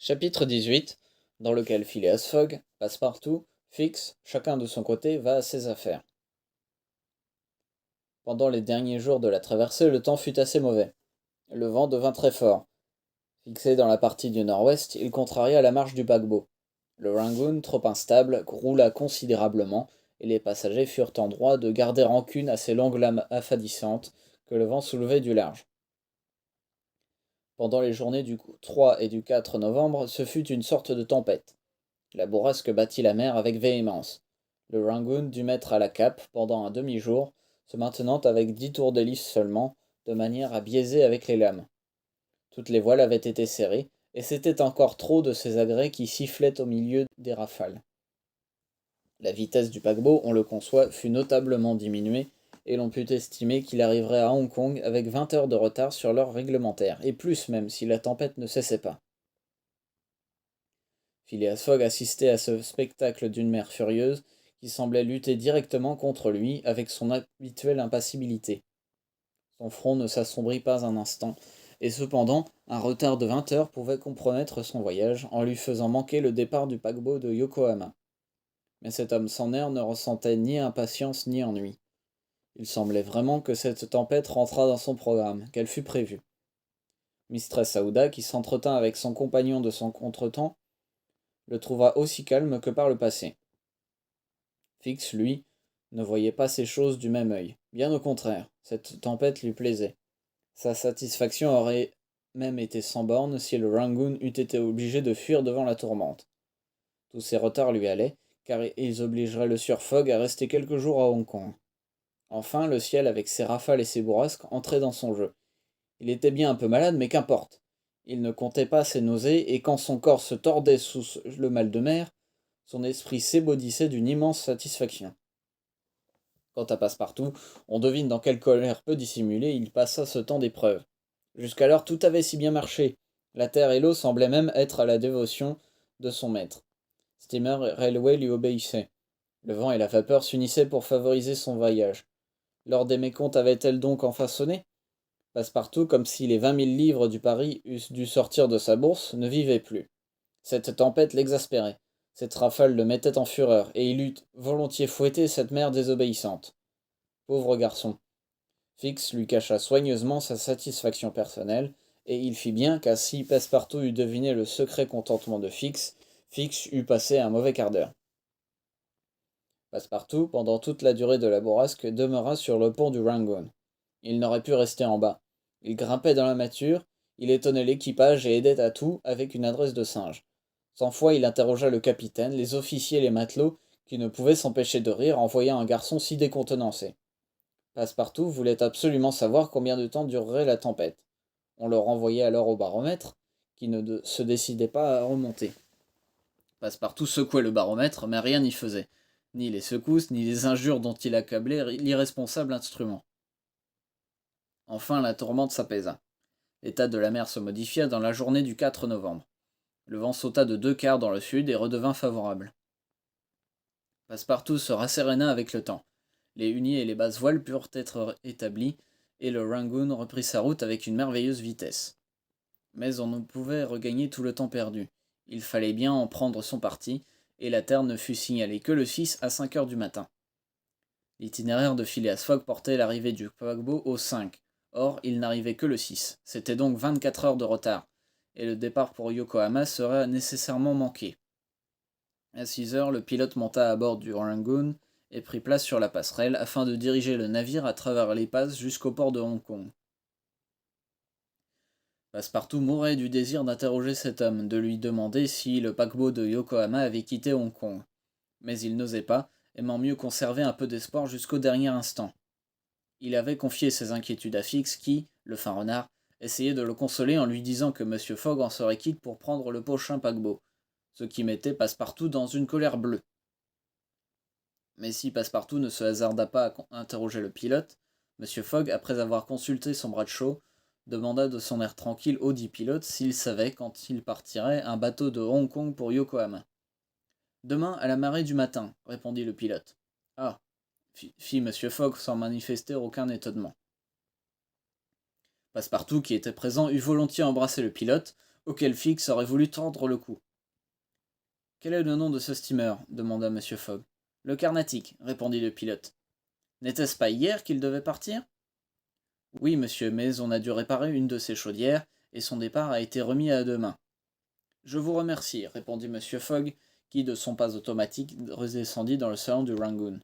Chapitre 18, dans lequel Phileas Fogg, Passepartout, Fix, chacun de son côté, va à ses affaires. Pendant les derniers jours de la traversée, le temps fut assez mauvais. Le vent devint très fort. Fixé dans la partie du nord-ouest, il contraria la marche du paquebot. Le Rangoon, trop instable, roula considérablement, et les passagers furent en droit de garder rancune à ces longues lames affadissantes que le vent soulevait du large. Pendant les journées du 3 et du 4 novembre, ce fut une sorte de tempête. La bourrasque battit la mer avec véhémence. Le Rangoon dut mettre à la cape pendant un demi-jour, se maintenant avec 10 tours d'hélice seulement, de manière à biaiser avec les lames. Toutes les voiles avaient été serrées, et c'était encore trop de ces agrès qui sifflaient au milieu des rafales. La vitesse du paquebot, on le conçoit, fut notablement diminuée, et l'on put estimer qu'il arriverait à Hong Kong avec 20 heures de retard sur l'heure réglementaire, et plus même si la tempête ne cessait pas. Phileas Fogg assistait à ce spectacle d'une mer furieuse qui semblait lutter directement contre lui avec son habituelle impassibilité. Son front ne s'assombrit pas un instant, et cependant un retard de 20 heures pouvait compromettre son voyage en lui faisant manquer le départ du paquebot de Yokohama. Mais cet homme sans nerfs ne ressentait ni impatience ni ennui. Il semblait vraiment que cette tempête rentrât dans son programme, qu'elle fût prévue. Mistress Aouda, qui s'entretint avec son compagnon de son contretemps, le trouva aussi calme que par le passé. Fix, lui, ne voyait pas ces choses du même œil. Bien au contraire, cette tempête lui plaisait. Sa satisfaction aurait même été sans bornes si le Rangoon eût été obligé de fuir devant la tourmente. Tous ces retards lui allaient, car ils obligeraient le sieur Fogg à rester quelques jours à Hong Kong. Enfin, le ciel, avec ses rafales et ses bourrasques, entrait dans son jeu. Il était bien un peu malade, mais qu'importe. Il ne comptait pas ses nausées, et quand son corps se tordait sous le mal de mer, son esprit s'ébaudissait d'une immense satisfaction. Quant à Passepartout, on devine dans quelle colère peu dissimulée il passa ce temps d'épreuve. Jusqu'alors tout avait si bien marché. La terre et l'eau semblaient même être à la dévotion de son maître. Steamer et railway lui obéissaient. Le vent et la vapeur s'unissaient pour favoriser son voyage. L'heure des mécomptes avait-elle donc enfin sonné? Passepartout, comme si les 20 000 livres du pari eussent dû sortir de sa bourse, ne vivait plus. Cette tempête l'exaspérait. Cette rafale le mettait en fureur, et il eût volontiers fouetté cette mère désobéissante. Pauvre garçon. Fix lui cacha soigneusement sa satisfaction personnelle, et il fit bien car si Passepartout eût deviné le secret contentement de Fix, Fix eût passé un mauvais quart d'heure. Passepartout, pendant toute la durée de la bourrasque, demeura sur le pont du Rangoon. Il n'aurait pu rester en bas. Il grimpait dans la mâture, il étonnait l'équipage et aidait à tout avec une adresse de singe. 100 fois il interrogea le capitaine, les officiers et les matelots, qui ne pouvaient s'empêcher de rire en voyant un garçon si décontenancé. Passepartout voulait absolument savoir combien de temps durerait la tempête. On le renvoyait alors au baromètre, qui ne se décidait pas à remonter. Passepartout secouait le baromètre, mais rien n'y faisait. Ni les secousses, ni les injures dont il accablait l'irresponsable instrument. Enfin la tourmente s'apaisa. L'état de la mer se modifia dans la journée du 4 novembre. Le vent sauta de 2 quarts dans le sud et redevint favorable. Passepartout se rasséréna avec le temps. Les huniers et les basses voiles purent être établis, et le Rangoon reprit sa route avec une merveilleuse vitesse. Mais on ne pouvait regagner tout le temps perdu. Il fallait bien en prendre son parti, et la terre ne fut signalée que le 6 à 5 heures du matin. L'itinéraire de Phileas Fogg portait l'arrivée du paquebot au 5. Or, il n'arrivait que le 6. C'était donc 24 heures de retard, et le départ pour Yokohama serait nécessairement manqué. À 6 heures, le pilote monta à bord du Rangoon et prit place sur la passerelle afin de diriger le navire à travers les passes jusqu'au port de Hong Kong. Passepartout mourait du désir d'interroger cet homme, de lui demander si le paquebot de Yokohama avait quitté Hong Kong. Mais il n'osait pas, aimant mieux conserver un peu d'espoir jusqu'au dernier instant. Il avait confié ses inquiétudes à Fix qui, le fin renard, essayait de le consoler en lui disant que M. Fogg en serait quitte pour prendre le prochain paquebot, ce qui mettait Passepartout dans une colère bleue. Mais si Passepartout ne se hasarda pas à interroger le pilote, M. Fogg, après avoir consulté son Bradshaw, demanda de son air tranquille audit pilote s'il savait quand il partirait un bateau de Hong Kong pour Yokohama. Demain à la marée du matin, répondit le pilote. Ah, fit M. Fogg sans manifester aucun étonnement. Passepartout, qui était présent, eût volontiers embrassé le pilote, auquel Fix aurait voulu tendre le cou. Quel est le nom de ce steamer demanda Mr. Fogg. Le Carnatic, répondit le pilote. N'était-ce pas hier qu'il devait partir? Oui, monsieur, mais on a dû réparer une de ses chaudières, et son départ a été remis à demain. Je vous remercie, répondit Mr. Fogg, qui, de son pas automatique, redescendit dans le salon du Rangoon.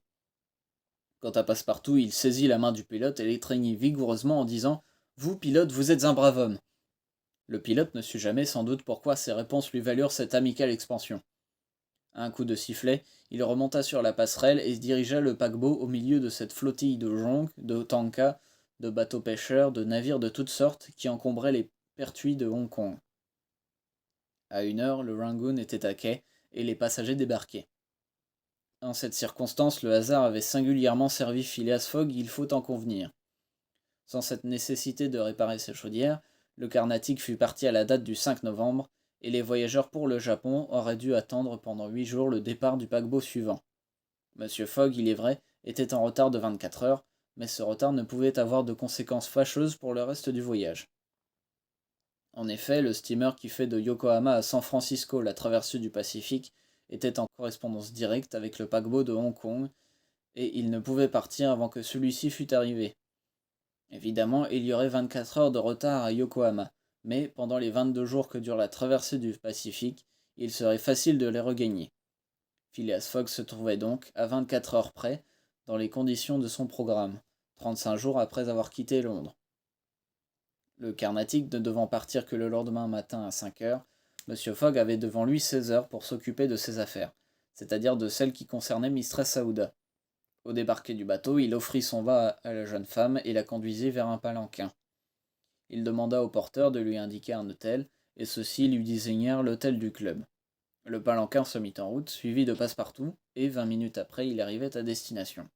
Quant à Passepartout, il saisit la main du pilote et l'étreignit vigoureusement en disant « Vous, pilote, vous êtes un brave homme !» Le pilote ne sut jamais sans doute pourquoi ces réponses lui valurent cette amicale expansion. À un coup de sifflet, il remonta sur la passerelle et dirigea le paquebot au milieu de cette flottille de jonques, de tankas, de bateaux pêcheurs, de navires de toutes sortes qui encombraient les pertuis de Hong Kong. À 1 heure, le Rangoon était à quai et les passagers débarquaient. En cette circonstance, le hasard avait singulièrement servi Phileas Fogg, il faut en convenir. Sans cette nécessité de réparer ses chaudières, le Carnatic fut parti à la date du 5 novembre, et les voyageurs pour le Japon auraient dû attendre pendant 8 jours le départ du paquebot suivant. Monsieur Fogg, il est vrai, était en retard de 24 heures, mais ce retard ne pouvait avoir de conséquences fâcheuses pour le reste du voyage. En effet, le steamer qui fait de Yokohama à San Francisco la traversée du Pacifique était en correspondance directe avec le paquebot de Hong Kong, et il ne pouvait partir avant que celui-ci fût arrivé. Évidemment, il y aurait 24 heures de retard à Yokohama, mais pendant les 22 jours que dure la traversée du Pacifique, il serait facile de les regagner. Phileas Fogg se trouvait donc, à 24 heures près, dans les conditions de son programme, 35 jours après avoir quitté Londres. Le Carnatic ne devant partir que le lendemain matin à 5 heures, M. Fogg avait devant lui 16 heures pour s'occuper de ses affaires, c'est-à-dire de celles qui concernaient Mistress Aouda. Au débarquer du bateau, il offrit son vin à la jeune femme et la conduisit vers un palanquin. Il demanda au porteur de lui indiquer un hôtel, et ceux-ci lui désignèrent l'hôtel du club. Le palanquin se mit en route, suivi de Passepartout, et 20 minutes après, il arrivait à destination.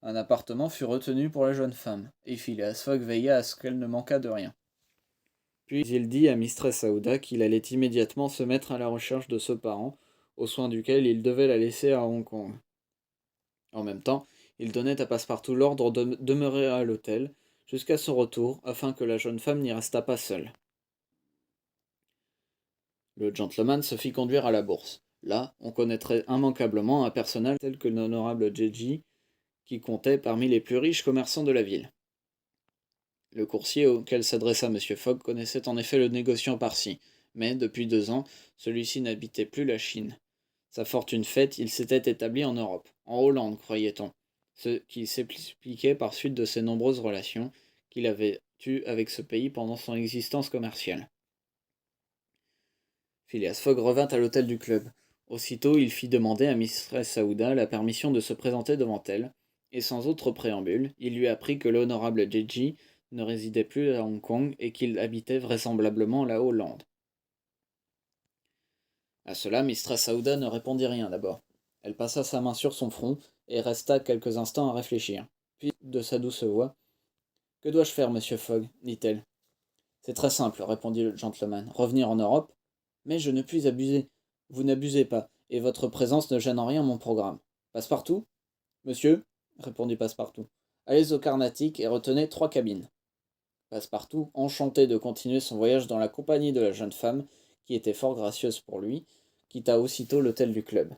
Un appartement fut retenu pour la jeune femme, et Phileas Fogg veilla à ce qu'elle ne manquât de rien. Puis il dit à Mistress Aouda qu'il allait immédiatement se mettre à la recherche de ce parent, aux soins duquel il devait la laisser à Hong Kong. En même temps, il donnait à Passepartout l'ordre de demeurer à l'hôtel, jusqu'à son retour, afin que la jeune femme n'y restât pas seule. Le gentleman se fit conduire à la bourse. Là, on connaîtrait immanquablement un personnage tel que l'honorable J.J., qui comptait parmi les plus riches commerçants de la ville. Le coursier auquel s'adressa M. Fogg connaissait en effet le négociant Parsi, mais, depuis 2 ans, celui-ci n'habitait plus la Chine. Sa fortune faite, il s'était établi en Europe, en Hollande, croyait-on, ce qui s'expliquait par suite de ses nombreuses relations qu'il avait eues avec ce pays pendant son existence commerciale. Phileas Fogg revint à l'hôtel du club. Aussitôt, il fit demander à Mistress Aouda la permission de se présenter devant elle, et sans autre préambule, il lui apprit que l'honorable J.J. ne résidait plus à Hong Kong et qu'il habitait vraisemblablement la Hollande. À cela, Mistress Aouda ne répondit rien d'abord. Elle passa sa main sur son front et resta quelques instants à réfléchir. Puis, de sa douce voix, « Que dois-je faire, monsieur Fogg » dit-elle. « C'est très simple, répondit le gentleman. « Revenir en Europe. Mais je ne puis abuser. Vous n'abusez pas, et votre présence ne gêne en rien mon programme. Passepartout » Monsieur, répondit Passepartout, allez au Carnatic et retenez 3 cabines. Passepartout, enchanté de continuer son voyage dans la compagnie de la jeune femme, qui était fort gracieuse pour lui, quitta aussitôt l'hôtel du club.